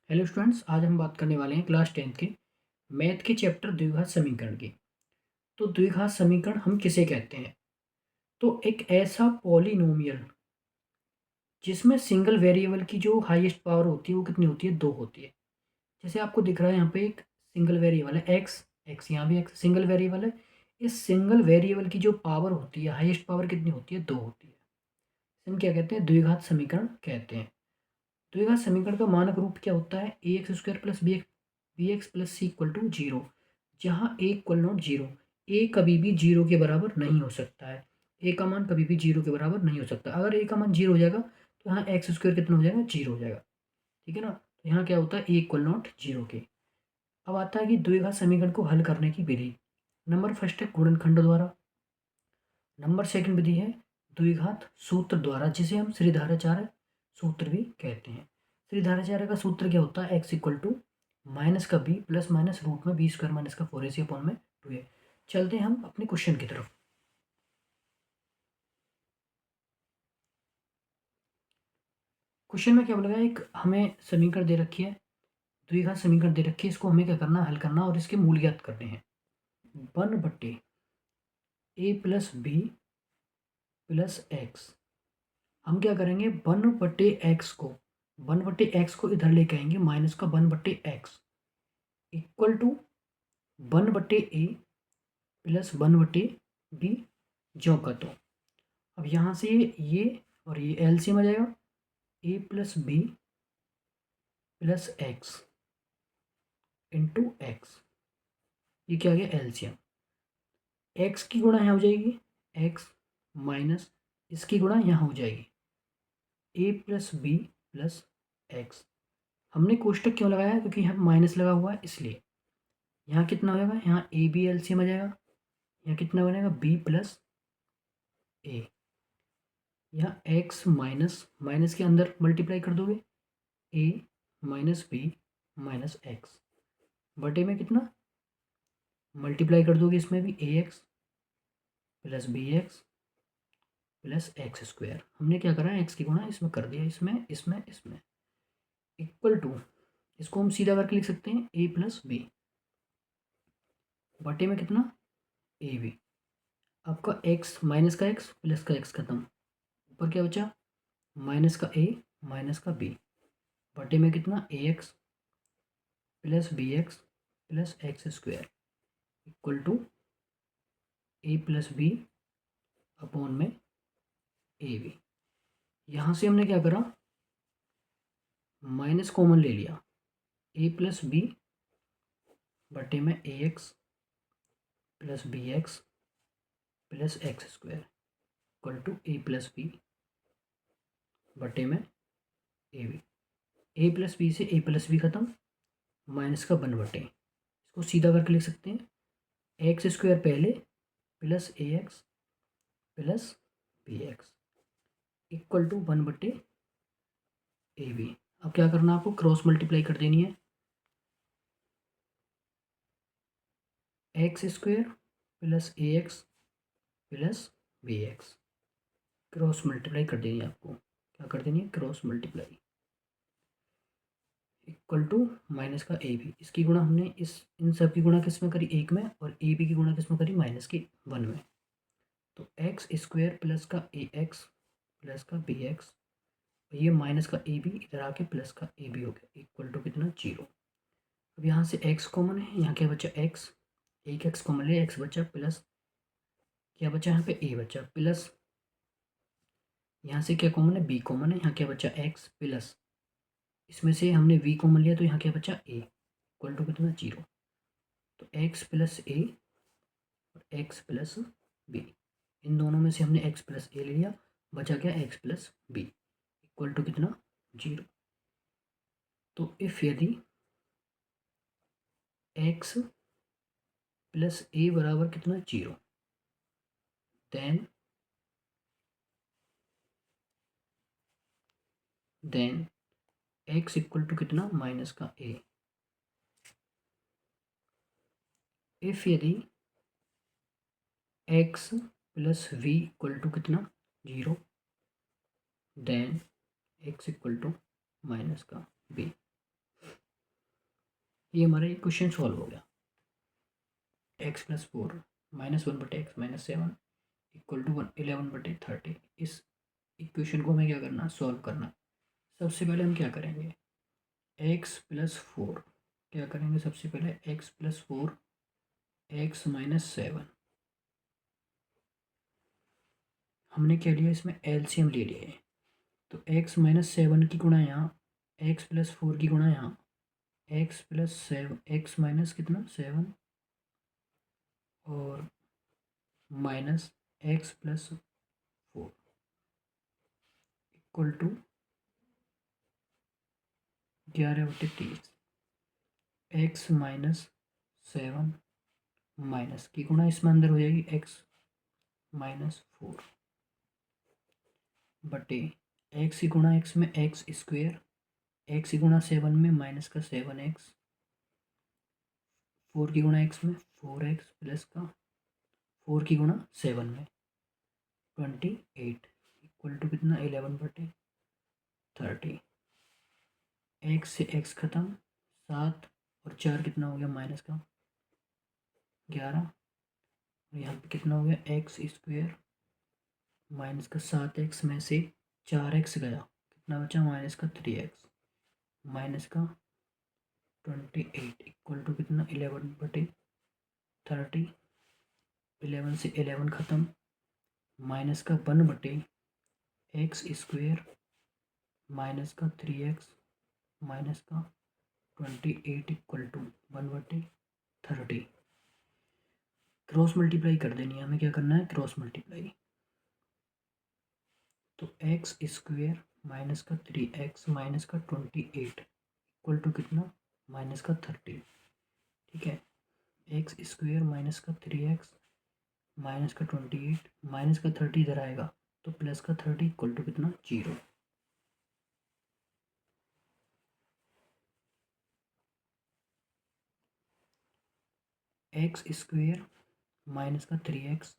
Hello students, आज हम बात करने वाले हैं क्लास 10th के मैथ के चैप्टर द्विघात समीकरण की। तो द्विघात समीकरण हम किसे कहते हैं? तो एक ऐसा पॉलिनोमियल जिसमें सिंगल वेरिएबल की जो हाईएस्ट पावर होती है वो कितनी होती है? 2 होती है। जैसे आपको दिख रहा है यहाँ पे एक सिंगल वेरिएबल है एक्स, एक्स यहाँ भी एक्स सिंगल वेरिएबल है। इस सिंगल वेरिएबल की जो पावर होती है, हाईएस्ट पावर कितनी होती है? 2 होती है। हम क्या कहते हैं? द्विघात समीकरण कहते हैं। द्विघात समीकरण का मानक रूप क्या होता है? A x square plus b x plus c equal to zero, जहाँ a equal not zero. A कभी भी जीरो के बराबर नहीं हो सकता है। ए का मान कभी भी जीरो के बराबर नहीं हो सकता। अगर ए का मान जीरो हो जाएगा तो यहाँ एक्स स्क्वायर कितना हो जाएगा? जीरो हो जाएगा। ठीक है ना? तो यहाँ क्या होता है? ए इक्वल नॉट जीरो के। अब आता है कि द्विघात समीकरण को हल करने की विधि। नंबर फर्स्ट है गुणनखंड द्वारा। नंबर सेकंड विधि है द्विघात सूत्र द्वारा, जिसे हम श्रीधाराचार्य सूत्र भी कहते हैं। श्रीधाराचार्य का सूत्र क्या होता है? एक्स इक्वल टू माइनस का बी प्लस माइनस रूट में बी स्क्वायर माइनस का 4ac अपॉन में 2a। चलते हैं हम अपने क्वेश्चन की तरफ। क्वेश्चन में क्या बोला गया? एक हमें समीकरण दे रखी है, द्विघात समीकरण दे रखी है। इसको हमें क्या करना है? हल करना और इसके मूल ज्ञात करने हैं। 1/a plus b plus x. हम क्या करेंगे? 1/x को 1/x को इधर लेके आएंगे, माइनस का 1/x equal to 1/a plus 1/b जो का तो। अब यहाँ से ये और ये एलसीएम आ जाएगा, a plus b plus x into x. ये क्या आ गया? एलसीएम। एक्स की गुणा यहाँ हो जाएगी एक्स, माइनस इसकी गुणा यहाँ हो जाएगी a plus b plus x. हमने कोष्टक क्यों लगाया है? क्योंकि यहाँ माइनस लगा हुआ है इसलिए। यहाँ कितना हो जाएगा? यहाँ ए बी एलसीएम आ जाएगा। यहाँ कितना बनेगा? B plus a. यहाँ एक्स माइनस माइनस के अंदर मल्टीप्लाई कर दोगे, a minus b minus x बटे में कितना मल्टीप्लाई कर दोगे, इसमें भी a x plus b x plus x square. हमने क्या करा? एक्स की गुणा इसमें कर दिया, इसमें इसमें इसमें इक्वल टू। इसको हम सीधा करके लिख सकते हैं ए प्लस बी बटे में कितना? A b. आपका एक्स माइनस का एक्स प्लस का एक्स खत्म, ऊपर क्या बचा? माइनस का ए माइनस का बी बटे में कितना? A x plus b x plus x square equal to a plus b upon में ए बी। यहाँ से हमने क्या करा? माइनस कॉमन ले लिया, ए प्लस बी बटे में a x plus b x plus x square equal to a plus b बटे में a b. A plus b से ए प्लस बी खत्म, माइनस का 1/। इसको सीधा करके लिख सकते हैं एक्स स्क्वायर पहले plus a x plus b x equal to 1/ab। अब क्या करना है आपको? क्रॉस मल्टीप्लाई कर देनी है, x square plus a x plus b x. Cross multiply कर देनी है आपको। क्या कर देनी है? Cross multiply equal to minus का ए बी। इसकी गुणा हमने इन सब की गुणा किस में करी? एक में, और ए बी की गुणा किस में करी? माइनस की 1 में। तो एक्स स्क्वायर प्लस का ए एक्स प्लस का बी एक्स, ये माइनस का ए बी इधर आके प्लस का ए बी हो गया इक्वल टू कितना? 0। अब यहाँ से x कॉमन है, यहाँ क्या बचा? x, एक x कॉमन ले, x बचा प्लस क्या बचा? यहाँ पे a बचा प्लस, यहाँ से क्या कॉमन है? b कॉमन है, यहाँ क्या बचा? x प्लस इसमें से हमने v कॉमन लिया तो यहाँ क्या बचा? a इक्वल टू कितना? 0। तो x प्लस a और x प्लस b, इन दोनों में से हमने x प्लस a ले लिया, बचा क्या? x plus b equal to कितना? 0। तो इफ यदि x प्लस a बराबर कितना? 0, देन x इक्वल टू कितना? माइनस का a। इफ यदि x plus v equal to कितना? 0, then x equal to minus का b। ये हमारा ये क्वेश्चन सॉल्व हो गया। x+4 -1/x-7 equal to 11/30। इस इक्वेशन को हमें क्या करना, सॉल्व करना। सबसे पहले हम क्या करेंगे, x+4 क्या करेंगे, सबसे पहले x+4 x-7 हमने क्या लिया, इसमें एलसीएम ले लिया है। तो x-7 की गुणा यहाँ, x+4 की गुणा यहाँ, x+7 x माइनस कितना 7 और minus x+4 equal to 11/30। x-7 minus की गुणा इसमें अंदर हो जाएगी x-4 बटे x की गुणा x में x², x की गुणा 7 में माइनस का 7x, 4 की गुणा x में 4x प्लस का 4 की गुणा 7 में 28 इक्वल टू कितना 11/30। x से x खत्म, 7 और 4 कितना हो गया माइनस का 11, और यहाँ पे कितना हो गया x² माइनस का 7x में से 4x गया, कितना बचा माइनस का 3x माइनस का 28 इक्वल टू कितना 11/30। 11 से 11 ख़त्म, माइनस का 1/x² माइनस का 3x माइनस का 28 इक्वल टू 1/30। क्रॉस मल्टीप्लाई कर देनी है हमें, क्या करना है क्रॉस मल्टीप्लाई। तो x² माइनस का 3x माइनस का 28 इक्वल टू कितना माइनस का 30। ठीक है, x² माइनस का 3x माइनस का 28 माइनस का 30 इधर आएगा तो प्लस का 30 इक्वल टू कितना 0। x² माइनस का 3x,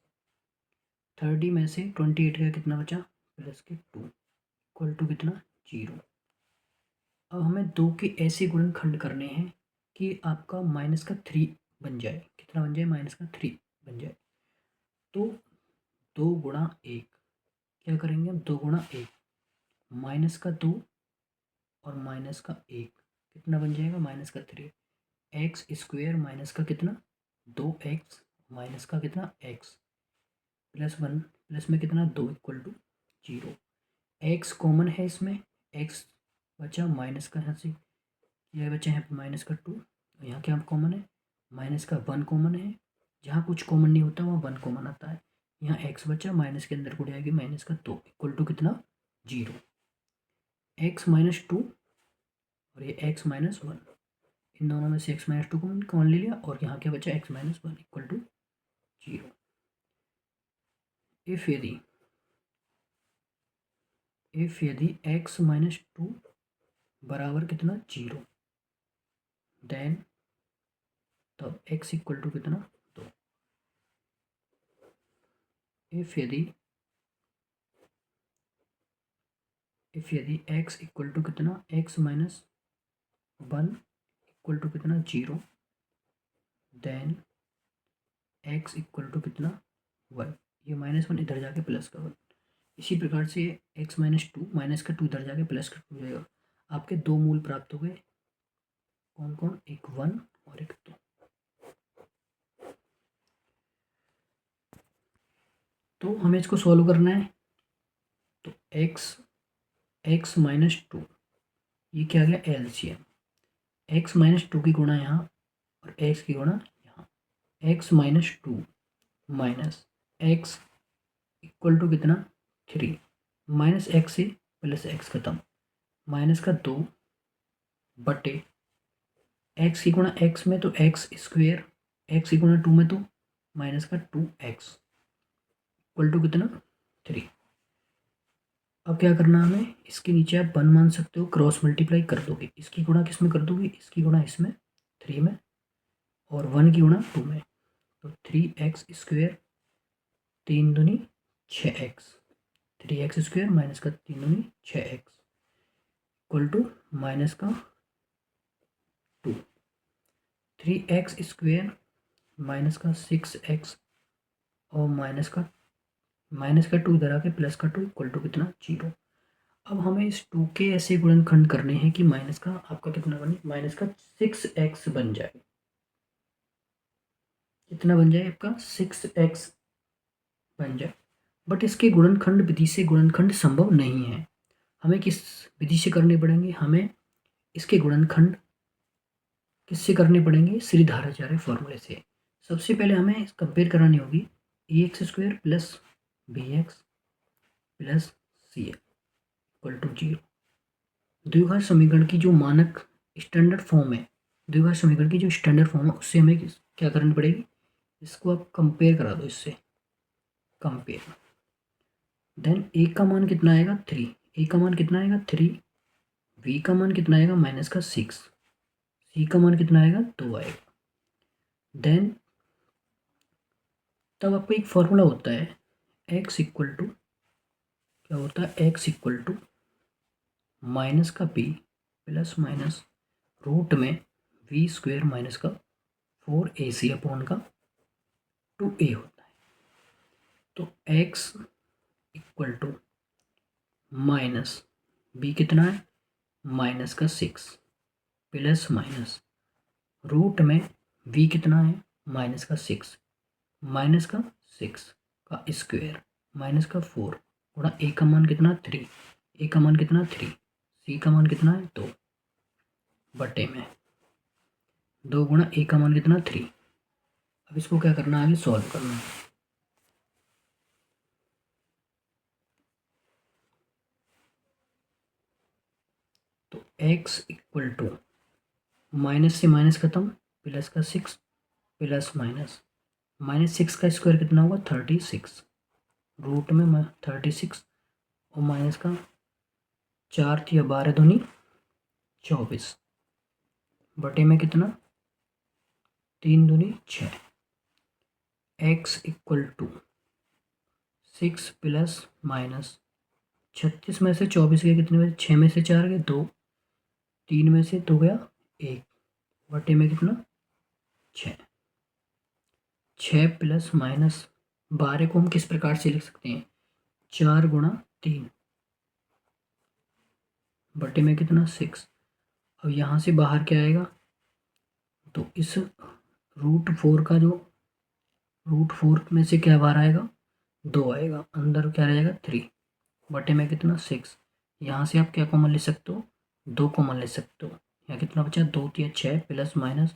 30 में से 28 का कितना बचा प्लस के 2 इक्वल टू कितना 0। अब हमें 2 के ऐसे गुणनखंड करने हैं कि आपका माइनस का 3 बन जाए, कितना बन जाए माइनस का 3 बन जाए। तो 2 गुणा 1 क्या करेंगे हम, 2 गुणा 1 माइनस का 2 और माइनस का 1 कितना बन जाएगा माइनस का 3। x² माइनस का कितना 2x माइनस का कितना x प्लस 1 प्लस में कितना 2 इक्वल टू 0। x कॉमन है इसमें, x बचा माइनस का, यहाँ से यह बचा यहाँ पे माइनस का 2 और यहाँ क्या कॉमन है माइनस का 1 कॉमन है। जहाँ कुछ कॉमन नहीं होता वहाँ 1 कॉमन आता है। यहाँ x बचा, माइनस के अंदर गुड़ आएगी माइनस का 2 इक्वल टू कितना 0। x-2 और ये x-1, इन दोनों में से x-2 को कॉमन ले लिया और यहाँ क्या बचा x-1 इक्वल टू 0। इफ यदि x-2 बराबर कितना 0, देन तब x इक्वल टू कितना 2। इफ यदि x इक्वल टू कितना x-1 इक्वल टू कितना 0, देन x इक्वल टू कितना 1। ये -1 इधर जाके प्लस का 1। इसी प्रकार से x-2 माइनस का 2 इधर जाके प्लस का 2 जाएगा। आपके दो मूल प्राप्त हो गए, कौन कौन, एक 1 और एक 2। तो हमें इसको सॉल्व करना है। तो x-2 ये क्या गया एलसीएम, x-2 की गुणा यहाँ और x की गुणा यहाँ, x-2 minus x equal to कितना 3 माइनस x से प्लस x खत्म, माइनस का 2 बटे x की गुणा x में तो x², x की गुणा 2 में तो माइनस का 2x इक्वल टू कितना 3। अब क्या करना हमें, इसके नीचे आप 1 मान सकते हो, क्रॉस मल्टीप्लाई कर दोगे, इसकी गुणा किस में कर दोगे, इसकी गुणा इसमें 3 में और 1 की गुणा 2 में, तो 3x², 3 दूनी 6x, 3x² माइनस का 3 दूनी 6x इक्वल टू माइनस का 2। 3x² माइनस का 6x और माइनस का 2 इधर आके प्लस का 2 इक्वल टू कितना 0। अब हमें इस 2 के ऐसे गुणनखंड करने हैं कि माइनस का आपका कितना बने, माइनस का 6x बन जाए। कितना बन जाए आपका 6x बन जाए। बट इसके गुणनखंड विधि से गुणनखंड संभव नहीं है। हमें किस विधि से करने पड़ेंगे, हमें इसके गुणनखंड किससे करने पड़ेंगे, श्रीधाराचार्य फॉर्मूले से। सबसे पहले हमें कंपेयर करानी होगी ax² plus bx plus c equal to 0। द्विघात समीकरण की जो मानक स्टैंडर्ड फॉर्म है, द्विघात समीकरण की जो स्टैंडर्ड फॉर्म है उससे हमें क्या करनी पड़ेगी, इसको आप कंपेयर करा दो इससे, कंपेयर। देन ए का मान कितना आएगा 3, ए का मान कितना आएगा 3, बी का मान कितना आएगा माइनस का 6, सी का मान कितना आएगा 2 आएगा। देन तब आपको एक फॉर्मूला होता है x इक्वल टू, क्या होता है x इक्वल टू माइनस का b प्लस माइनस रूट में v² माइनस का 4ac अपॉन का 2a होता है। तो x equal to minus b कितना है माइनस का 6 प्लस माइनस रूट में v कितना है माइनस का 6 माइनस का 6 का स्क्वायर माइनस का 4 गुणा a का मान कितना 3, a का मान कितना 3, c का मान कितना है 2 बटे में 2 गुणा a का मान कितना 3। अब इसको क्या करना है, आगे सॉल्व करना है। तो x इक्वल टू माइनस से माइनस खत्म, प्लस का 6 प्लस माइनस माइनस 6 का स्क्वायर कितना होगा 36 रूट में 36 और माइनस का 4 थी 12 दूनी 24 बटे में कितना 3 दूनी 6। x equal to 6 plus minus 36 में से 24 गए कितने में, 6 में से 4 गए 2, 3 में से 2 गया 1 बटे में कितना 6। 6 प्लस माइनस 12 को हम किस प्रकार से लिख सकते हैं, 4 गुणा 3 बटे में कितना 6। अब यहाँ से बाहर क्या आएगा, तो इस √4 का जो √4 में से क्या बाहर आएगा 2 आएगा, अंदर क्या रहेगा 3 बटे में कितना 6। यहाँ से आप क्या कॉमन ले सकते हो 2 कॉमन ले सकते हो। यहाँ कितना बचा 2 3 6 प्लस माइनस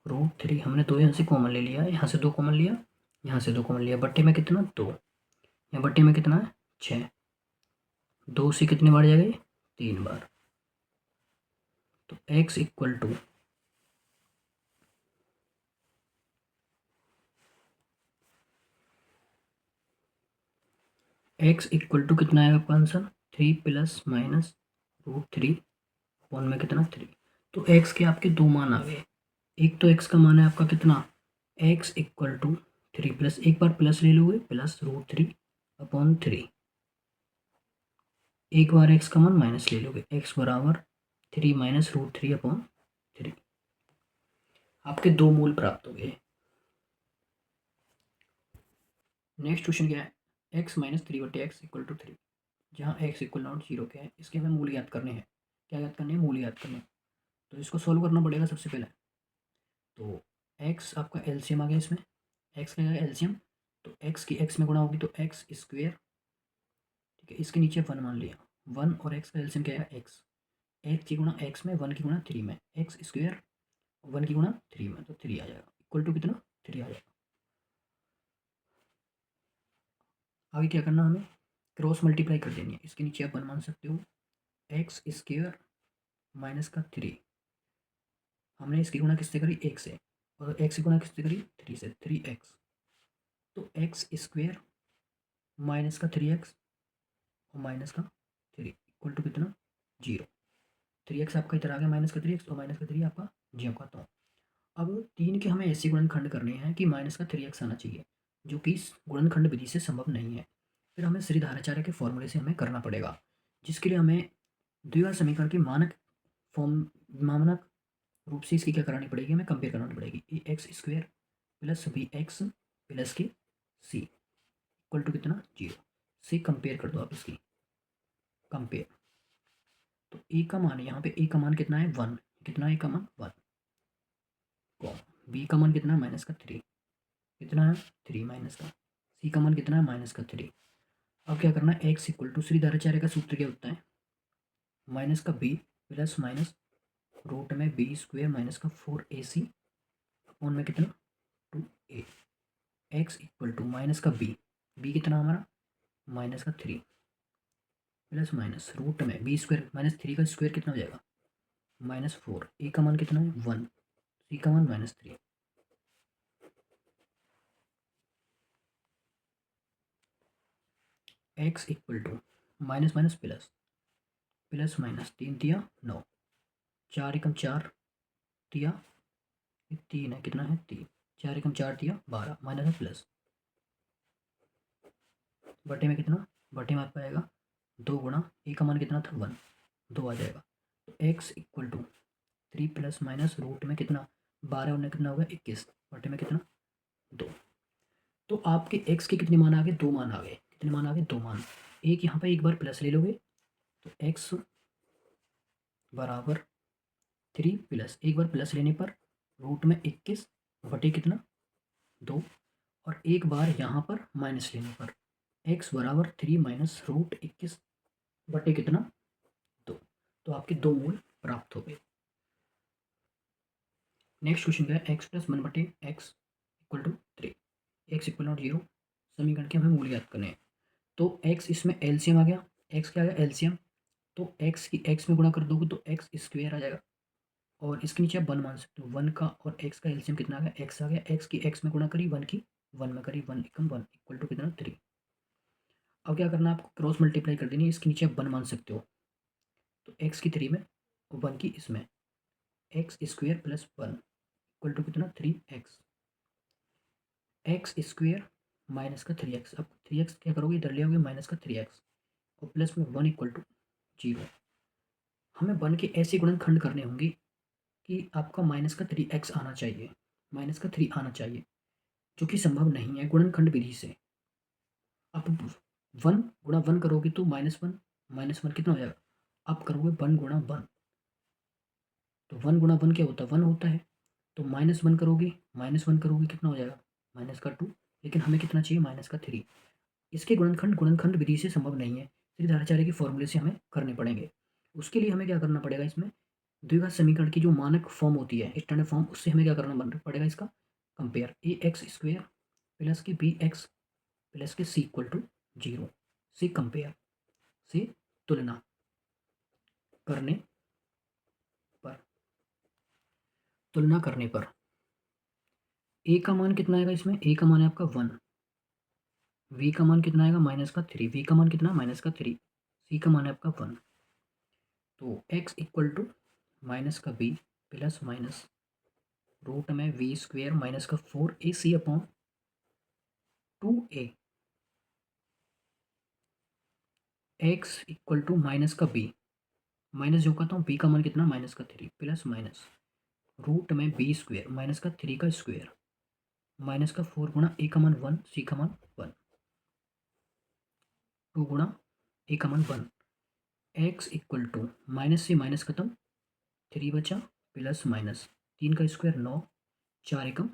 √3, हमने 2 यहाँ से कॉमन ले लिया, यहाँ से 2 कॉमन लिया, यहाँ से 2 कॉमन लिया बटे में कितना 2, यहाँ बटे में कितना है 6, 2 से कितने बार जाएगा 3 बार। तो x इक्वल टू कितना आएगा आपका आंसर 3 प्लस माइनस √3 अपॉन में कितना 3। तो x के आपके दो मान आ गए, एक तो x का मान है आपका कितना x इक्वल टू 3 प्लस, एक बार प्लस ले लोगे प्लस √3 अपॉन 3, एक बार x का मान माइनस ले लोगे x बराबर 3 माइनस √3 अपॉन 3। आपके दो मूल प्राप्त हो गए। नेक्स्ट क्वेश्चन क्या है, x माइनस 3 बटे एक्स इक्वल टू 3, जहाँ x इक्वल नॉट 0 क्या है, इसके हमें मूल याद करने हैं। क्या याद करने हैं, मूल याद करने हैं। तो इसको सोल्व करना पड़ेगा सबसे पहले। तो x आपका एलसीएम आ गया, इसमें x का एलसीएम, तो x की x में गुणा होगी तो x स्क्वेयर, ठीक है, इसके नीचे 1 मान लिया, 1 और x का एलसीएम क्या है x, एक की गुणा x में 1 की गुणा 3 में, x स्क्वेयर 1 की गुणा 3 में, तो 3 आ जाएगा इक्वल टू कितना 3 आ जाएगा। आगे क्या करना, हमें क्रॉस मल्टीप्लाई कर देनी है, इसके नीचे आप 1 मान सकते हो, एक्स स्क्वेयर माइनस का 3, हमने इसकी गुणा किससे करी 1 से, और x की गुणा किससे करी 3 से, 3x, तो एक्स स्क्वेयर माइनस का 3x और माइनस का 3 इक्वल टू कितना 0। 3x आपका इधर आ गया माइनस का 3x और माइनस का 3 आपका जी आपका। तो अब 3 के हमें ऐसे गुणनखंड करने हैं कि माइनस का 3x आना चाहिए, जो कि इस गुणनखंड विधि से संभव नहीं है। फिर हमें श्रीधाराचार्य के फॉर्मूले से हमें करना पड़ेगा, जिसके लिए हमें द्विघात समीकरण के मानक फॉर्म मानक रूट से इसकी क्या करानी पड़ेगी, हमें कंपेयर करानी पड़ेगी। A x square plus b x plus के सी इक्वल टू कितना, 0। से कंपेयर कर दो आप इसकी, कंपेयर। तो ए का मान, यहाँ पे ए का मान कितना है, 1। कितना है ए का मान, 1। बी का मान कितना है, माइनस का 3। कितना है, 3 माइनस का। सी का मान कितना है, माइनस का 3। अब क्या करना है, एक्स इक्वल टू श्रीधाराचार्य का सूत्र क्या होता है, माइनस का बी प्लस माइनस रूट में बी स्क्वेयर माइनस का 4ac अपॉन में कितना, 2a। X equal to minus का बी, बी कितना हमारा, माइनस का 3 प्लस माइनस रूट में बी स्क्वेयर माइनस 3 का स्क्वेयर कितना हो जाएगा, -4। ए का मान कितना है, 1। सी का मान -3। X equal to minus minus plus, plus minus 3 दिया 9, 4 एकम 4 दिया, 3 है, कितना है 3, 4 एकम 4 दिया 12, माइनस है प्लस, बटे में कितना, बटे में आपका आएगा 2 गुणा ए का मान कितना था 1, 2 आ जाएगा। तो x equal to 3 plus minus root में कितना, 12 उन्हें कितना होगा 21, बटे में कितना 2। तो आपके एक्स के कितने मान आ गए, 2 मान आ गए। कितने मान आ गए, 2 मान। एक यहाँ पे एक बार प्लस ले लोगे तो एक्स बराबर 3 प्लस एक बार प्लस लेने पर रूट में 21 बटे कितना 2, और एक बार यहाँ पर माइनस लेने पर एक्स बराबर 3 माइनस रूट 21 बटे कितना 2। तो आपके 2 मूल प्राप्त हो गए। नेक्स्ट क्वेश्चन क्या है, एक्स प्लस 1 बटे x equal to 3, x equal to 0 समीकरण के हमें मूल ज्ञात करने हैं। तो एक्स इसमें एलसीएम आ गया, एक्स क्या आ गया एलसीएम, तो एक्स की एक्स में गुणा कर दोगे तो एक्स स्क्वेयर आ जाएगा, और इसके नीचे आप 1 मान सकते हो। 1 का और एक्स का एलसीएम कितना आ गया, एक्स आ गया, एक्स की एक्स में गुणा करी, 1 की 1 में करी, 1 एकम 1 इक्वल टू कितना 3। अब क्या करना है आपको, क्रॉस मल्टीप्लाई कर देनी है, इसके नीचे आप 1 मान सकते हो। तो एक्स की 3 में और 1 की इसमें, x square plus 1 equal to कितना 3x, एक्स स्क्वेयर माइनस का 3x। अब 3x क्या करोगे, इधर ले आओगे माइनस का 3x, और प्लस में 1 इक्वल टू 0। हमें 1 के ऐसे गुणनखंड करने होंगे कि आपका माइनस का 3x आना चाहिए, माइनस का 3 आना चाहिए, जो कि संभव नहीं है गुणनखंड विधि से। आप 1 गुणा 1 करोगे तो -1 कितना हो जाएगा, आप करोगे 1 गुणा 1, तो 1 गुणा 1 क्या होता है, 1 होता है। तो -1 करोगे, -1 करोगे कितना हो जाएगा, माइनस का 2। लेकिन हमें कितना चाहिए, माइनस का 3। इसके गुणनखंड गुणनखंड विधि से संभव नहीं है, श्रीधाराचार्य के फॉर्मूले से हमें करने पड़ेंगे। उसके लिए हमें क्या करना पड़ेगा, इसमें द्विघात समीकरण की जो मानक फॉर्म होती है, स्टैंडर्ड फॉर्म, उससे हमें क्या करना पड़ेगा, इसका कंपेयर। ए एक्स स्क्वेयर प्लस के बी एक्स प्लस के सी इक्वल टू 0 से कंपेयर, से तुलना करने पर, तुलना करने पर ए का मान कितना आएगा, इसमें ए का मान है आपका 1, वी का मान कितना आएगा, माइनस का 3, वी का मान कितना, माइनस का 3, सी का मान है आपका 1। तो एक्स इक्वल टू माइनस का बी प्लस माइनस रूट में वी स्क्वेयर माइनस का 4ac upon 2a, x equal to minus का बी, माइनस जो कहता हूँ बी का मान कितना, माइनस का 3 प्लस माइनस रूट में बी स्क्वेयर माइनस का 3 का स्क्वेयर माइनस का 4 गुणा ए का मान 1, सी का मान 1, 2 गुणा ए का मान 1। एक्स इक्वल टू माइनस से माइनस खत्म, 3 बचा प्लस माइनस 3 का स्क्वायर 9, 4 एकम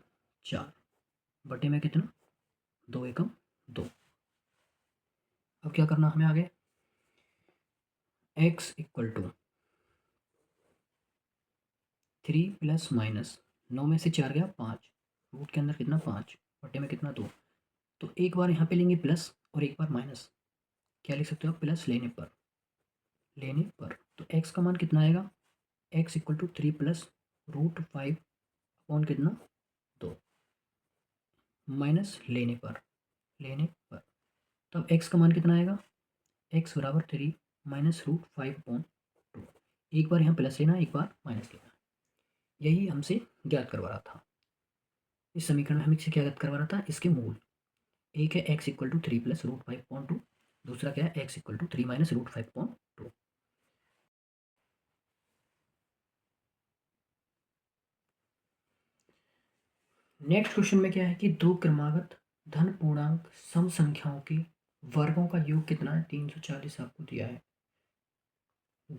4 बटे में कितना 2 एकम 2। अब क्या करना हमें आगे, x equal to 3 plus minus 9 में से 4 गया 5, रूट के अंदर कितना 5 बटे में कितना 2। तो एक बार यहाँ पे लेंगे प्लस और एक बार माइनस, क्या लिख सकते हो आप, प्लस लेने पर, लेने पर। तो एक्स का मान कितना आएगा, x equal to 3 plus root 5 upon कितना 2, माइनस लेने पर, लेने पर। तब एक्स का मान कितना आएगा, एक्स बराबर 3 माइनस रूट 5 अपॉन 2। एक बार यहाँ प्लस लेना, एक बार माइनस लेना, यही हमसे ज्ञात करवा रहा था। इस समीकरण में हमसे क्या ज्ञात करवा रहा था, इसके मूल। एक है x equal to 3 plus root 5 upon 2, दूसरा क्या है x equal to 3 minus root 5 upon 2। Next question में क्या है कि दो क्रमागत धन पूर्णांक सम संख्याओं के वर्गों का योग कितना है? 340 आपको दिया है।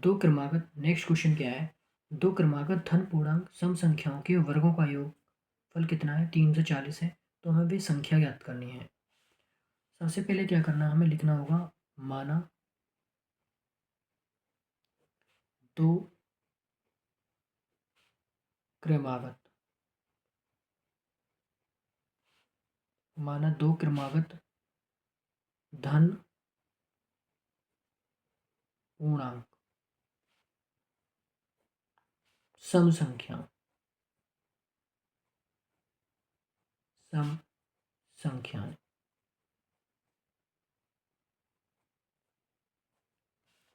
दो क्रमागत, नेक्स्ट क्वेश्चन क्या है? दो क्रमागत धन पूर्णांक सम संख्याओं के वर्गों का योग फल कितना है? 340 है। तो हमें भी संख्या ज्ञात करनी है। सबसे पहले क्या करना है, हमें लिखना होगा माना दो क्रमागत, माना दो क्रमागत धन पूर्णांक सम संख्याओं, सम संख्याएं।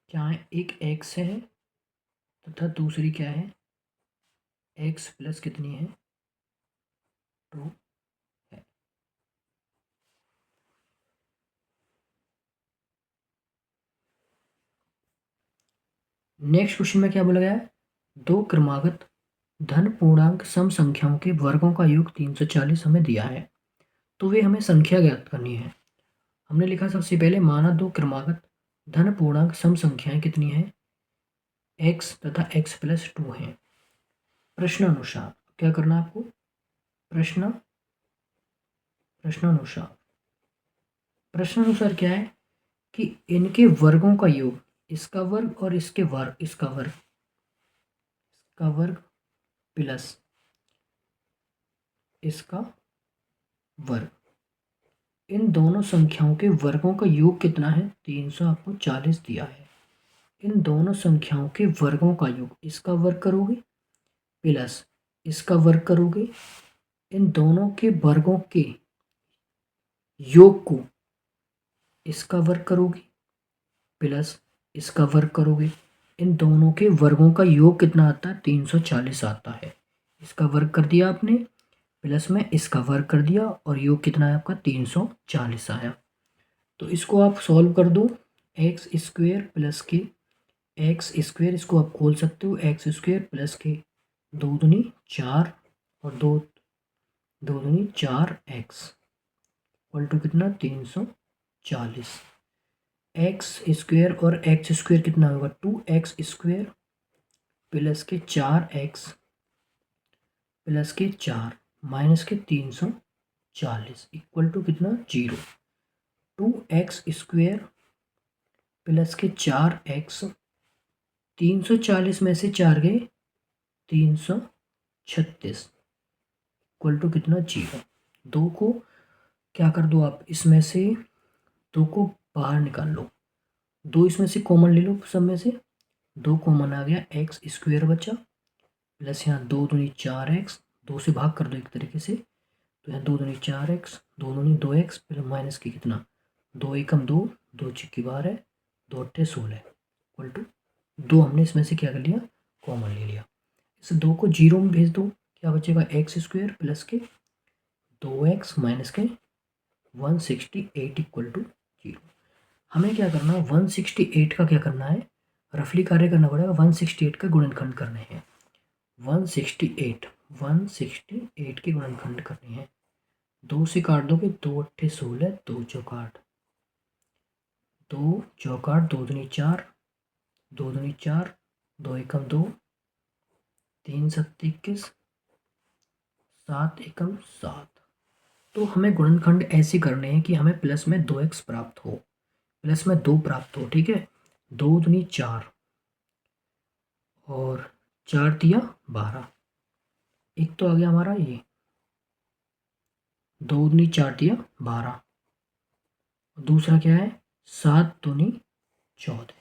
क्या है? एक एक्स है तथा दूसरी क्या है? एक्स प्लस कितनी है? 2 है। नेक्स्ट क्वेश्चन में क्या बोला गया है? दो क्रमागत धन पूर्णांक सम संख्याओं के वर्गों का योग 340 हमें दिया है। तो वे हमें संख्या ज्ञात करनी है। हमने लिखा सबसे पहले माना दो क्रमागत धन पूर्णांक सम संख्याएं कितनी है? एक्स तथा एक्स प्लस 2 है। प्रश्नानुसार क्या करना है आपको? प्रश्नानुसार प्रश्नानुसार क्या है कि इनके वर्गों का योग, इसका वर्ग और इसके वर्ग, इसका वर्ग प्लस इसका वर्ग, इन दोनों संख्याओं के वर्गों का योग कितना है? 300 आपको 40 दिया है। इन दोनों संख्याओं के वर्गों का योग, इसका वर्ग करोगे प्लस इसका वर्ग करोगे, इन दोनों के वर्गों के योग को इसका वर्ग करोगे प्लस इसका वर्ग करोगे, इन दोनों के वर्गों का योग कितना आता है? 340 आता है। इसका वर्ग कर दिया आपने, प्लस में इसका वर्ग कर दिया और योग कितना है आपका? 340 आया। तो इसको आप सॉल्व कर दो। एक्स स्क्वेयर प्लस के एक्स स्क्वेयर, इसको आप खोल सकते हो, एक्स स्क्वेयर प्लस के दो दूनी 4 और दो दो दूनी 4x इक्वल टू कितना? 340। एक्स स्क्वेयर और एक्स स्क्वेयर कितना होगा? 2x स्क्वेयर प्लस के 4x प्लस के 4 माइनस के 340 इक्वल टू कितना? 0। 2x स्क्वेयर प्लस के 4x, 340 में से 4 गए 336 इक्वल टू कितना? 0। दो को क्या कर दो आप, इसमें से दो को बाहर निकाल लो, दो इसमें से कॉमन ले लो, सब में से दो कॉमन आ गया, एक्स स्क्वेयर बचा प्लस यहाँ दो दूनी 4x, दो से भाग कर दो एक तरीके से, तो यहाँ दो दूनी 4x, दो दूनी 2x प्लस माइनस की कितना? दो एकम दो, दो छिक्की 12, दो अट्ठे 16 इक्वल टू दो, हमने इसमें से क्या कर लिया? कॉमन ले लिया। इस दो को जीरो में भेज दो, क्या बचेगा? एक्स स्क्वेयर प्लस के 2x माइनस के 168 इक्वल टू 0। हमें क्या करना है? 168 का क्या करना है? रफली कार्य करना पड़ेगा। 168 का गुणनखंड करने हैं। 168 के गुणनखंड करने हैं। दो से काट दोगे, दो अट्ठे 16, दो चौकाट दो चौकाट, दो दूनी 4, दो दूनी 4, दो एकम 2, 3 सत्ते 21, 7 एकम 7। तो हमें गुणनखंड ऐसे करने हैं कि हमें प्लस में 2x प्राप्त हो, प्लस में 2 प्राप्त हो, ठीक है। दो दूनी 4 और 4 दिया 12, एक तो आ गया हमारा ये, दो दूनी 4 दिया 12, दूसरा क्या है? 7 दूनी 14,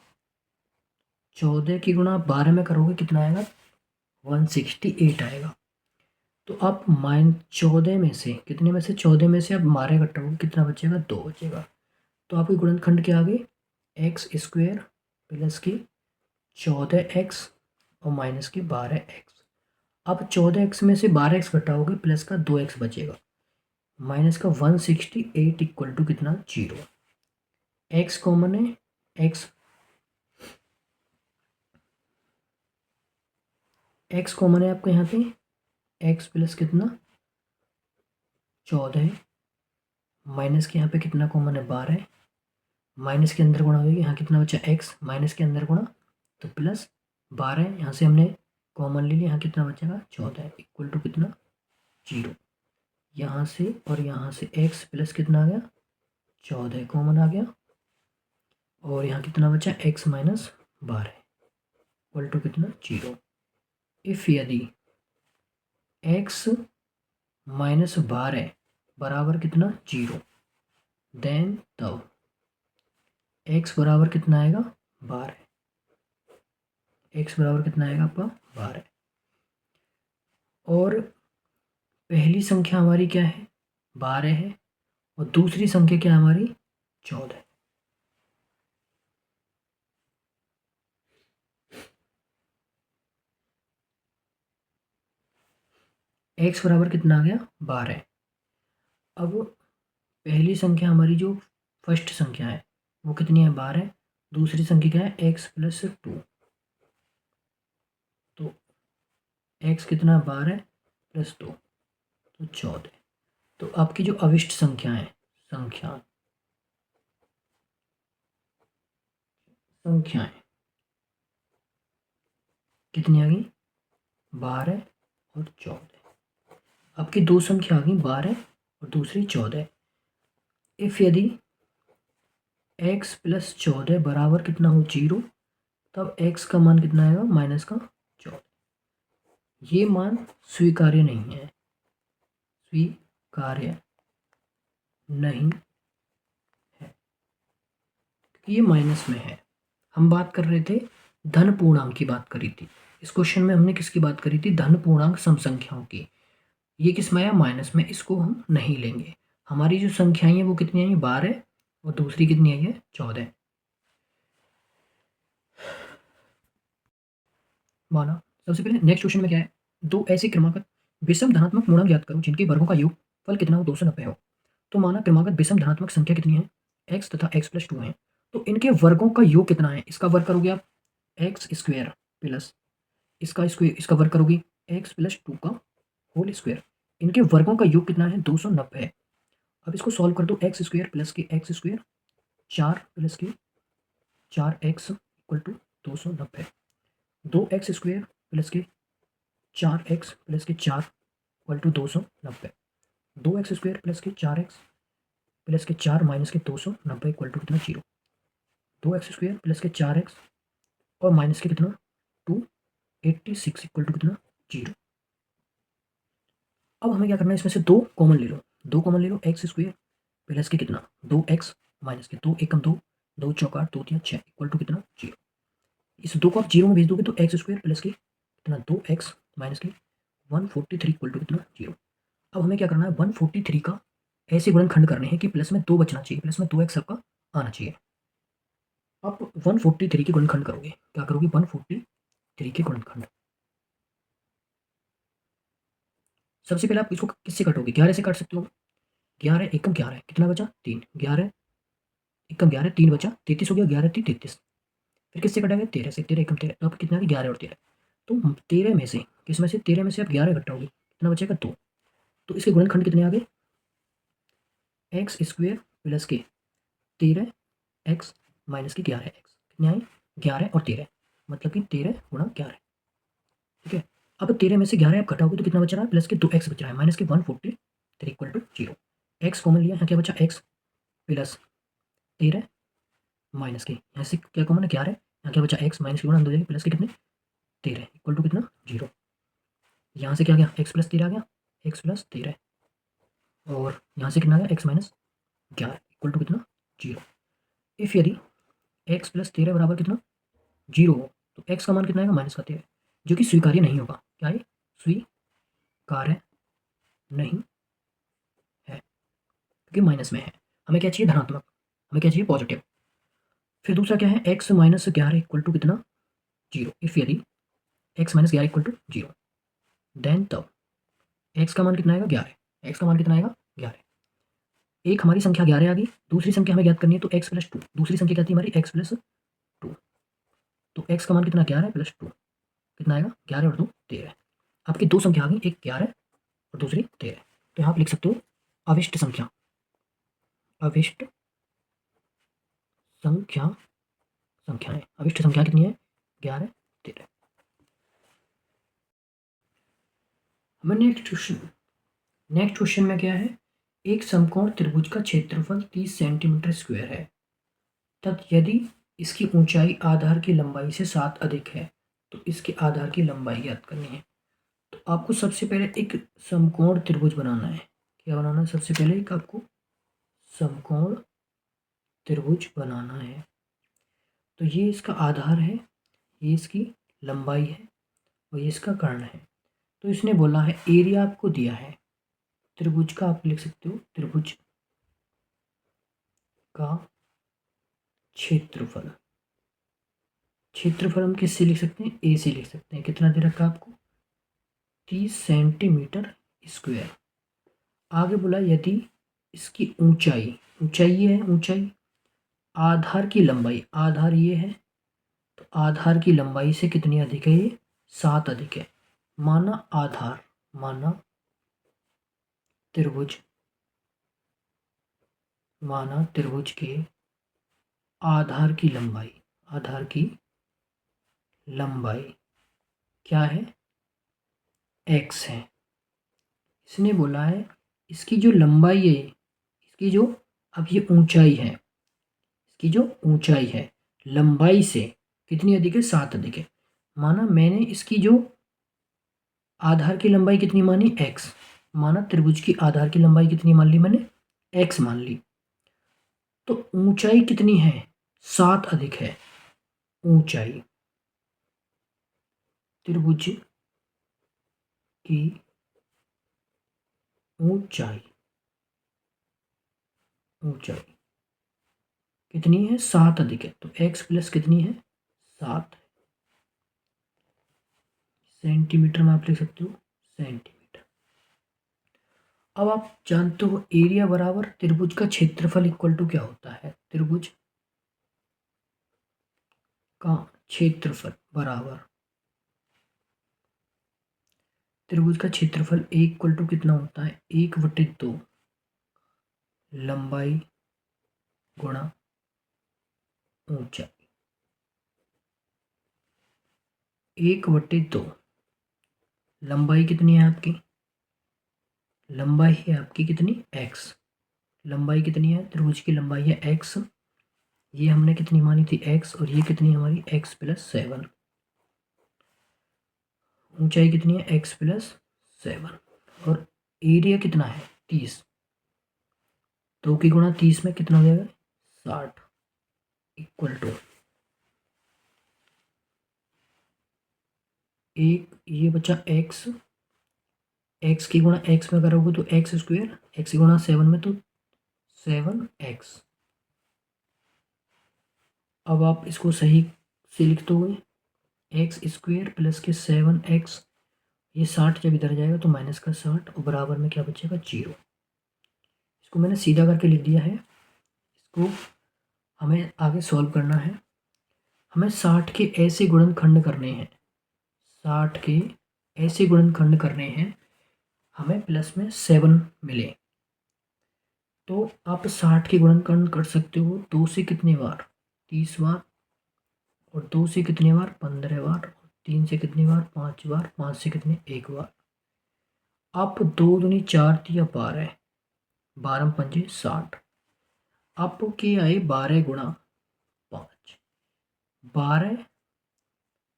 14 की गुणा 12 में करोगे कितना आएगा? 168 आएगा। तो आप -14 में से, कितने में से? 14 में से आप 12 घटाओगे, कितना बचेगा? 2 बचेगा। तो आपके गुणनखंड क्या आ गए? एक्स स्क्वेयर प्लस की 14x और माइनस की 12x। अब 14x में से 12x घटाओगे, प्लस का 2x बचेगा, माइनस का 168 इक्वल टू कितना? 0। x कॉमन है, x कॉमन है आपको यहाँ पे, x प्लस कितना? 14, माइनस के यहाँ पे कितना कॉमन है 12, माइनस के अंदर गुणा होगी, यहाँ कितना बचा x, माइनस के अंदर गुणा तो प्लस 12, यहाँ से हमने कॉमन ले लिया, यहाँ कितना बचेगा 14 इक्वल टू कितना 0। यहाँ से और यहाँ से x प्लस कितना आ गया 14 कॉमन आ गया, और यहाँ कितना बचा x माइनस 12 इक्वल टू कितना 0। इफ यदि x माइनस 12 बराबर कितना 0, देन तब x बराबर कितना आएगा 12, x बराबर कितना आएगा आपका 12। और पहली संख्या हमारी क्या है 12 है, और दूसरी संख्या क्या है हमारी 14। x बराबर कितना आ गया 12। अब पहली संख्या हमारी जो फर्स्ट संख्या है वो कितनी है 12, दूसरी संख्या क्या है x प्लस 2, तो x कितना 12 प्लस 2 तो 14। तो आपकी जो अविष्ट संख्याएं संख्याएं कितनी आ गई 12 और 14। आपकी दो संख्या आ गई 12 और दूसरी 14। इफ यदि x प्लस 14 बराबर कितना हो 0, तब x का मान कितना आएगा माइनस का 14। ये मान स्वीकार्य नहीं है, स्वीकार्य नहीं है क्योंकि ये माइनस में है। हम बात कर रहे थे धन पूर्णांक की बात करी थी, इस क्वेश्चन में हमने किसकी बात करी थी धन पूर्णांक सम संख्याओं की। ये किस में आया माइनस में, इसको हम नहीं लेंगे। हमारी जो संख्याएं हैं वो कितनी आई है 12 और दूसरी कितनी आई है 14। माना सबसे पहले नेक्स्ट क्वेश्चन में क्या है, दो ऐसे क्रमागत विषम धनात्मक पूर्णांक ज्ञात करो जिनके वर्गों का योगफल कितना हो 290 हो। तो माना क्रमागत विषम धनात्मक संख्या कितनी है x तथा x प्लस 2 है, तो इनके वर्गों का योग कितना है, इसका वर्ग करोगे आप एक्स स्क्वायर प्लस इसका स्क्वायर, इसका वर्ग करोगे x प्लस 2 का होल स्क्वायर। इनके वर्गों का योग कितना है 290 है। अब इसको सॉल्व कर दो, एक्स स्क्वायर प्लस के एक्स स्क्वायर 4 प्लस के 4x equal to 290, 2x square plus के 4x प्लस के 4 equal to 290, 2x square plus के 4x प्लस के 4 माइनस के 290 इक्वल टू कितना 0, 2x स्क्वायर प्लस के 4x और माइनस के कितना 286 इक्वल टू कितना 0। अब हमें क्या करना है, इसमें से दो कॉमन ले लो, दो कॉमन ले लो, एक्स स्क्वायर प्लस के कितना 2x माइनस के 2 एकम 2, 2 चौका 2 3 6 इक्वल टू कितना 0। इस दो को आप 0 में भेज दोगे तो एक्स स्क्वायर प्लस के कितना 2x माइनस के 143 इक्वल टू कितना 0। अब हमें क्या करना है 143 का ऐसे गुणनखंड करने हैं कि प्लस में 2 बचना चाहिए, प्लस में 2x आपका आना चाहिए। अब 143 के गुणनखंड करोगे, क्या करोगे 143 के गुणनखंड, सबसे पहले आप इसको किससे काटोगे 11 से काट सकते हो। 11 एकम 11 कितना बचा 3, 11 एकम 11 3 बचा 33 हो गया, 11 3 33। फिर किससे कटाएंगे 13 से, 13 एकम 13, तो आपको कितना 11 और 13, तो 13 में से किस में से 13 में से आप 11 घटाओगे कितना बचेगा 2। तो इसके गुणनखंड कितने आ गए एक्स स्क्वायर प्लस के 13x माइनस के 11x कितने आए 11 और 13, मतलब कि 13 गुणा 11। ठीक है, अब 13 में से 11 आप घटाओगे तो कितना बच रहा है प्लस के 2x बच रहा है माइनस के 143 इक्वल टू 0। एक्स कॉमन लिया, यहाँ क्या बचा x प्लस 13 माइनस के, यहाँ से क्या कॉमन है 11, यहाँ क्या बचा x माइनस के गुणा हो जाएगा प्लस के कितने 13 इक्वल टू कितना 0। यहाँ से क्या गया x प्लस 13 आ गया, x प्लस 13 और यहाँ से कितना आ गया x माइनस 11 इक्वल टू कितना 0। इफ यदि x प्लस 13 बराबर कितना 0 हो तो x का मान कितना आएगा माइनस का 13, जो कि स्वीकार्य नहीं होगा। क्या है स्वीकार्य नहीं है क्योंकि माइनस में है। हमें क्या चाहिए धनात्मक, हमें क्या चाहिए पॉजिटिव। फिर दूसरा क्या है x माइनस 11 इक्वल टू कितना 0। इफ यदि x minus 11 equal to 0, then तब x का मान कितना आएगा 11, x का मान कितना आएगा 11। एक हमारी संख्या 11 आ गई, दूसरी संख्या हमें ज्ञात करनी है तो x प्लस 2, दूसरी संख्या क्या थी हमारी x प्लस 2, तो x का मान कितना 11 प्लस 2 कितना आएगा 11 और 2 13। आपकी दो संख्या आ गई, एक 11 और दूसरी 13। तो यहाँ आप लिख सकते हो अविष्ट संख्या, अविष्ट संख्या, संख्याएं, अविष्ट संख्या कितनी है? 11, 13। हमें नेक्स्ट क्वेश्चन में क्या है? एक समकोण त्रिभुज का क्षेत्रफल 30 सेंटीमीटर स्क्वायर है, तब यदि इसकी ऊंचाई आधार की लंबाई से 7 अधिक है तो इसके आधार की लंबाई ज्ञात करनी है। तो आपको सबसे पहले एक समकोण त्रिभुज बनाना है। क्या बनाना है? सबसे पहले एक आपको समकोण त्रिभुज बनाना है। तो ये इसका आधार है, ये इसकी लंबाई है और ये इसका कर्ण है। तो इसने बोला है एरिया आपको दिया है त्रिभुज का, आप लिख सकते हो त्रिभुज का क्षेत्रफल। क्षेत्रफल हम किससे लिख सकते हैं? ए से लिख सकते हैं। कितना दे रखा आपको? 30 सेंटीमीटर स्क्वायर। आगे बोला यदि इसकी ऊंचाई, ऊंचाई ये है, ऊंचाई आधार की लंबाई, आधार ये है, तो आधार की लंबाई से कितनी अधिक है? ये 7 अधिक है। माना आधार, माना त्रिभुज, माना त्रिभुज के आधार की लंबाई, आधार की लंबाई क्या है? x है। इसने बोला है इसकी जो लंबाई है, इसकी जो, अब ये ऊंचाई है, इसकी जो ऊंचाई है लंबाई से कितनी अधिक है? 7 अधिक है। माना मैंने इसकी जो आधार की लंबाई कितनी मानी? x। माना त्रिभुज की आधार की लंबाई कितनी मान ली मैंने? x मान ली। तो ऊंचाई कितनी है? 7 अधिक है ऊंचाई, त्रिभुज की ऊंचाई, ऊंचाई कितनी है? 7 अधिक है। तो x प्लस कितनी है? 7 सेंटीमीटर में आप लिख सकते हो सेंटीमीटर। अब आप जानते हो एरिया बराबर त्रिभुज का क्षेत्रफल इक्वल टू क्या होता है? त्रिभुज का क्षेत्रफल बराबर त्रिभुज का क्षेत्रफल इक्वल टू कितना होता है? 1/2 लंबाई गुणा ऊंचाई। 1/2 लंबाई कितनी है आपकी? लंबाई है आपकी कितनी? x। लंबाई कितनी है? त्रिभुज की लंबाई है x। ये हमने कितनी मानी थी? x। और ये कितनी हमारी? x plus 7। ऊंचाई कितनी है? x plus 7। और एरिया कितना है? 30। 2 की गुणा 30 में कितना हो जाएगा? 60 इक्वल टू एक, ये बचा x। x की गुणा x में करोगे तो x स्क्वायर, x की गुणा 7 में तो 7x। अब आप इसको सही से लिख दोगे, एक्स स्क्वायर प्लस के 7x, ये 60 जब इधर जाएगा तो माइनस का 60 और बराबर में क्या बचेगा? 0। इसको मैंने सीधा करके लिख दिया है। इसको हमें आगे सॉल्व करना है। हमें 60 के ऐसे गुणनखंड करने हैं, 60 के ऐसे गुणनखंड करने हैं हमें प्लस में 7 मिले। तो आप 60 के गुणनखंड कर सकते हो 2 से कितने बार? 30 बार। और 2 से कितने बार? 15 बार। 3 से कितनी बार? 5 बार। 5 से कितने? 1 बार। आप 2 दूनी 4 दिया 12, 12 पंजे 60। आपको क्या आए? 12 गुणा 5। 12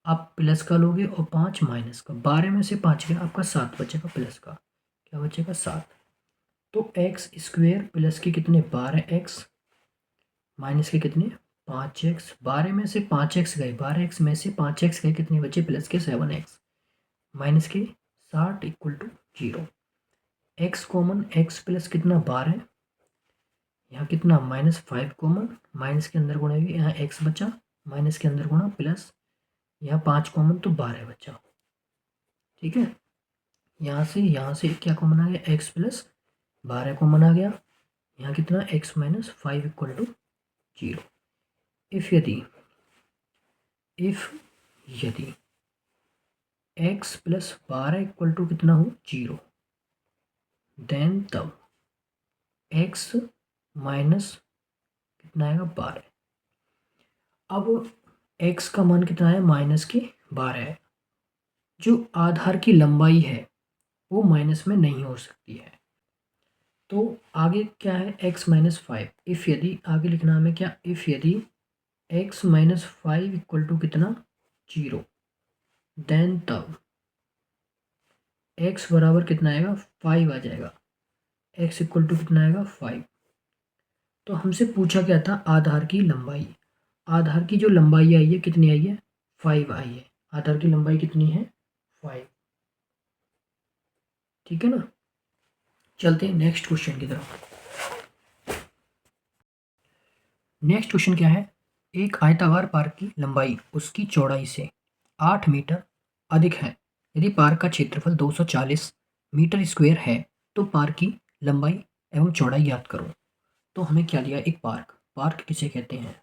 आप प्लस का लोगे और 5 माइनस का। 12 में से 5 गया, आपका 7 बचेगा प्लस का। क्या बचेगा? 7। तो एक्स स्क्वेयर प्लस के कितने? 12x माइनस के कितने? 5x। 12 में से 5x गए, 12x में से 5x गए, कितने बचे? प्लस के 7x माइनस के 60 equal to 0। x common, x plus कितना? 12। यहाँ कितना? -5 कॉमन, माइनस के अंदर गुणा भी, यहाँ x बचा, माइनस के अंदर गुणा प्लस, यहाँ 5 कॉमन तो 12 बचा। ठीक है, यहाँ से क्या कॉमन आ गया? x प्लस 12 कॉमन आ गया। यहाँ कितना? x minus 5 equal to 0। If यदि x प्लस 12 इक्वल टू कितना हो? 0, देन तब x माइनस कितना आएगा 12। अब x का मान कितना है माइनस के 12 है। जो आधार की लंबाई है वो माइनस में नहीं हो सकती है। तो आगे क्या है x माइनस 5। इफ़ यदि आगे लिखना हमें क्या, इफ़ यदि x माइनस 5 इक्वल टू कितना 0, देन तब x बराबर कितना आएगा 5 आ जाएगा। x इक्वल टू कितना आएगा 5। तो हमसे पूछा क्या था आधार की लंबाई। आधार की जो लंबाई आई है कितनी आई है 5 आई है। आधार की लंबाई कितनी है 5। ठीक है ना। चलते हैं नेक्स्ट क्वेश्चन की तरफ। नेक्स्ट क्वेश्चन क्या है, एक आयताकार पार्क की लंबाई उसकी चौड़ाई से 8 मीटर अधिक है। यदि पार्क का क्षेत्रफल 240 मीटर स्क्वायर है तो पार्क की लंबाई एवं चौड़ाई ज्ञात करो। तो हमें क्या दिया, एक पार्क। पार्क किसे कहते हैं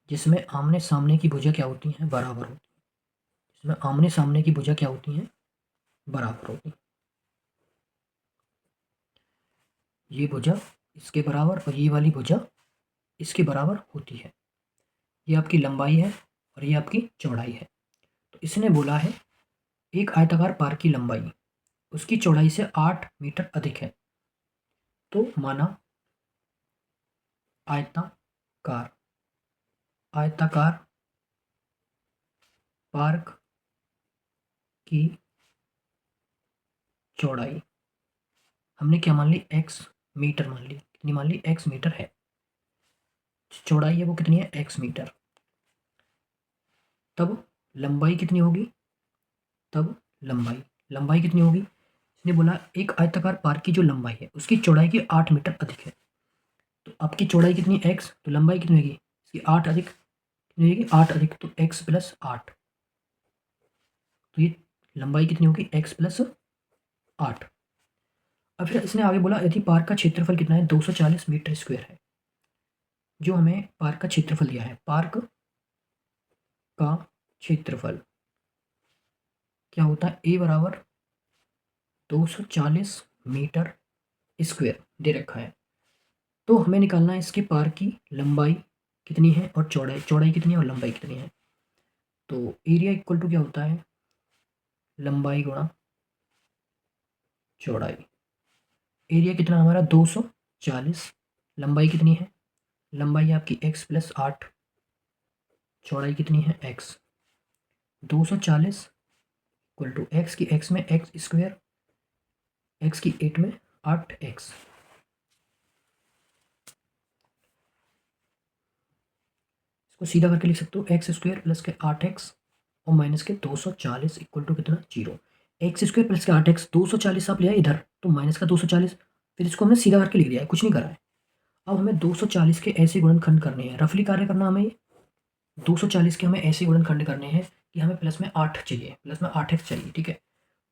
जिसमें आमने सामने की भुजा क्या होती हैं बराबर होती हैं। जिसमें आमने सामने की भुजा क्या होती हैं बराबर होती हैं। ये भुजा इसके बराबर और ये वाली भुजा इसके बराबर होती है। ये आपकी लंबाई है और ये आपकी चौड़ाई है। तो इसने बोला है एक आयताकार पार्क की लंबाई उसकी चौड़ाई से 8 मीटर अधिक है। तो माना आयताकार आयताकार पार्क की चौड़ाई हमने क्या मान ली x मीटर मान ली। कितनी मान ली x मीटर है। चौड़ाई है वो कितनी है x मीटर। तब लंबाई कितनी होगी, तब लंबाई कितनी होगी। इसने बोला एक आयताकार पार्क की जो लंबाई है उसकी चौड़ाई की 8 मीटर अधिक है। तो आपकी चौड़ाई कितनी x, तो लंबाई कितनी होगी इसकी 8 अधिक, कितनी होगी 8 अधिक, तो x प्लस 8। तो ये लंबाई कितनी होगी x प्लस 8। अब फिर इसने आगे बोला यदि पार्क का क्षेत्रफल कितना है 240 मीटर स्क्वायर है। जो हमें पार्क का क्षेत्रफल दिया है, पार्क का क्षेत्रफल क्या होता है a बराबर 240 मीटर स्क्वायर दे रखा है। तो हमें निकालना है इसके पार्क की लंबाई कितनी है और चौड़ाई कितनी है और लंबाई कितनी है। तो एरिया इक्वल टू क्या होता है लंबाई गुणा चौड़ाई। एरिया कितना हमारा 240, लंबाई कितनी है, लंबाई आपकी x प्लस 8, चौड़ाई कितनी है x। 240 इक्वल टू एक्स की x में x स्क्वायर, x की 8 में 8x। इसको सीधा करके लिख सकते हो एक्स स्क्वायर प्लस के 8x और माइनस के 240 इक्वल टू कितना 0। एक्स स्क्वायर प्लस के 8x 240 आप ले आए इधर तो माइनस का 240, फिर इसको हमने सीधा करके लिख दिया है, कुछ नहीं करा है। अब हमें 240 के ऐसे गुणनखंड करने हैं, रफली कार्य करना हमें। ये 240 के हमें ऐसे गुणनखंड करने हैं कि हमें प्लस में 8 चाहिए, प्लस में 8x चाहिए। ठीक है,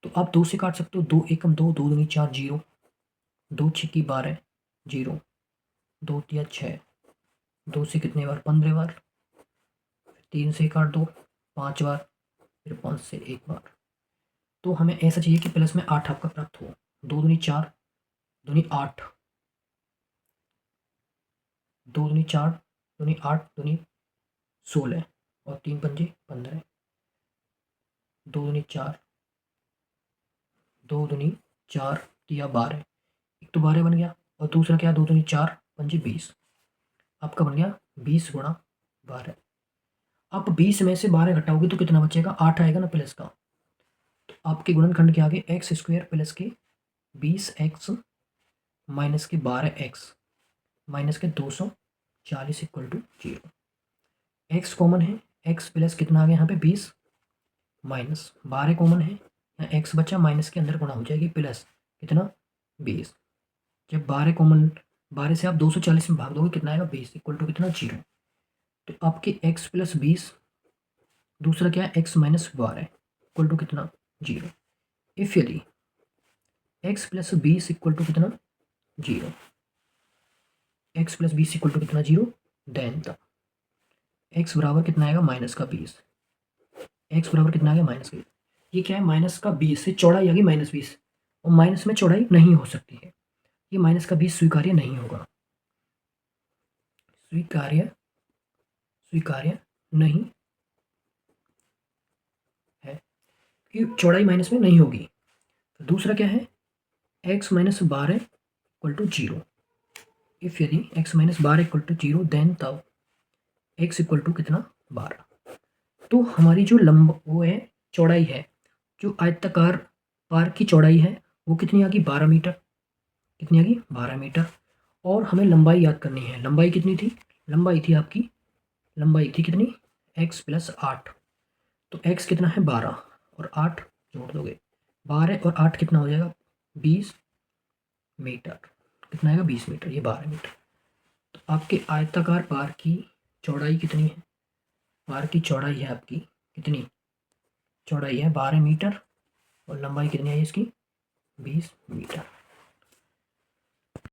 तो आप 2 से काट सकते हो, 2 एकम 2, 2 दूनी 4, 0, 2 छिक्की 12, 0, 2 तिया 6, 2 से कितने बार 15 बार, 3 से काट दो 5 बार, फिर 5 से 1 बार। तो हमें ऐसा चाहिए कि प्लस में 8 आपका प्राप्त हो। 2 दूनी 4, दूनी 8, 2 दूनी 4, दूनी 8, दूनी 16 और 3 पंजे 15, 2 दूनी 4, 2 दूनी 4 या 12, एक तो 12 बन गया और दूसरा क्या 2 दूनी 4 पंजे 20, आपका बन गया 20 गुणा 12। आप 20 में से 12 घटाओगे तो कितना बचेगा 8 आएगा ना प्लस का। तो आपके गुणनखंड के आगे एक्स स्क्वायर प्लस के 20x माइनस के 12x माइनस के 240 इक्वल टू 0। एक्स कॉमन है, एक्स प्लस कितना आ गया यहाँ पे 20 माइनस 12 कॉमन है, यहाँ एक्स बचा माइनस के अंदर गुणा हो जाएगी प्लस कितना 20। जब 12 कॉमन, 12 से आप 240 में भाग दोगे कितना आएगा 20 इक्वल टू कितना 0। तो आपके x प्लस 20, दूसरा क्या है x माइनस 12 इक्वल टू कितना 0। इफ यदि x प्लस 20 इक्वल टू कितना 0, x प्लस 20 इक्वल टू कितना 0, देन तब x बराबर कितना आएगा माइनस का 20। x बराबर कितना आ गया माइनस का 20। ये क्या है माइनस का 20 से चौड़ाई आ गई माइनस 20 और माइनस में चौड़ाई नहीं हो सकती है। ये माइनस का 20 स्वीकार्य नहीं होगा, स्वीकार्य नहीं है, कि चौड़ाई माइनस में नहीं होगी। तो दूसरा क्या है, x minus 12 equal to 0। If यदि x minus 12 equal to 0 then तब x इक्वल टू कितना, 12। तो हमारी जो वो है चौड़ाई है, जो आयताकार पार की चौड़ाई है वो कितनी आ गई, 12 मीटर। कितनी आ गई, 12 मीटर। और हमें लंबाई याद करनी है, लंबाई कितनी थी, लंबाई थी कितनी, x प्लस 8। तो x कितना है, 12 और 8 जोड़ दोगे, 12 और 8 कितना हो जाएगा, 20 मीटर। कितना आएगा, 20 मीटर, ये 12 मीटर। तो आपके आयताकार पार की चौड़ाई कितनी है, पार की चौड़ाई है आपकी कितनी, चौड़ाई है 12 मीटर और लंबाई कितनी है इसकी, 20 मीटर।